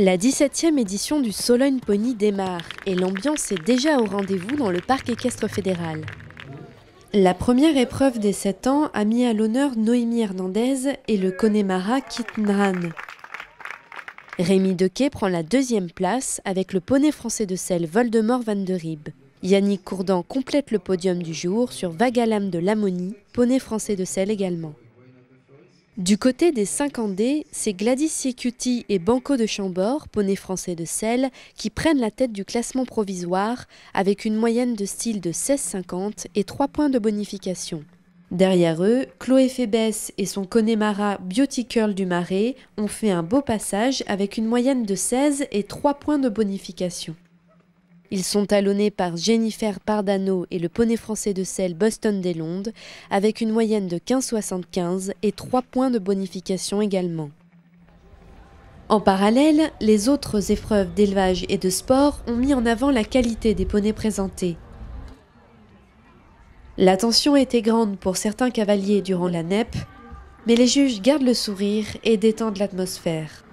La 17e édition du Sologne Pony démarre et l'ambiance est déjà au rendez-vous dans le parc équestre fédéral. La première épreuve des 7 ans a mis à l'honneur Noémie Hernandez et le Connemara Kitnran. Rémi Dequet prend la 2e place avec le poney français de selle Voldemort Van de Ribe. Yannick Courdan complète le podium du jour sur Vagalam de Lamonie, poney français de selle également. Du côté des 50D, c'est Gladys Siecuti et Banco de Chambord, poney français de selle, qui prennent la tête du classement provisoire avec une moyenne de style de 16,50 et 3 points de bonification. Derrière eux, Chloé Fébès et son Connemara Beauty Curl du Marais ont fait un beau passage avec une moyenne de 16 et 3 points de bonification. Ils sont talonnés par Jennifer Pardano et le poney français de selle Boston des Londes, avec une moyenne de 15,75 et 3 points de bonification également. En parallèle, les autres épreuves d'élevage et de sport ont mis en avant la qualité des poneys présentés. L'attention était grande pour certains cavaliers durant la NEP, mais les juges gardent le sourire et détendent l'atmosphère.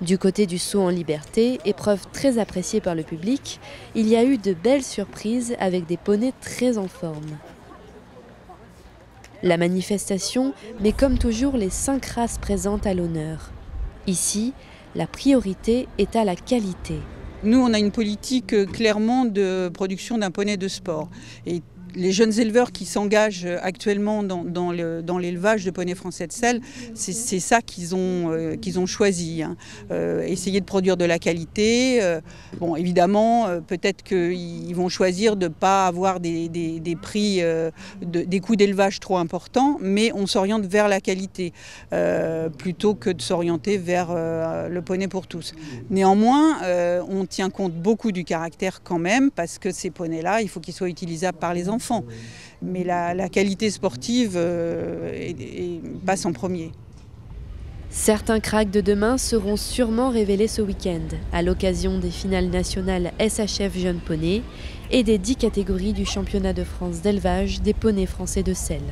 Du côté du saut en liberté, épreuve très appréciée par le public, il y a eu de belles surprises avec des poneys très en forme. La manifestation met comme toujours les 5 races présentes à l'honneur. Ici, la priorité est à la qualité. Nous, on a une politique clairement de production d'un poney de sport. Et les jeunes éleveurs qui s'engagent actuellement dans l'élevage de poneys français de selle, c'est ça qu'ils ont choisi. Essayer de produire de la qualité. Bon, évidemment, peut-être qu'ils vont choisir de ne pas avoir des prix, des coûts d'élevage trop importants, mais on s'oriente vers la qualité plutôt que de s'orienter vers le poney pour tous. Néanmoins, on tient compte beaucoup du caractère quand même, parce que ces poneys-là, il faut qu'ils soient utilisables par les enfants. Mais la qualité sportive passe en premier. Certains cracks de demain seront sûrement révélés ce week-end, à l'occasion des finales nationales SHF Jeunes Poneys et des 10 catégories du championnat de France d'élevage des poneys français de selle.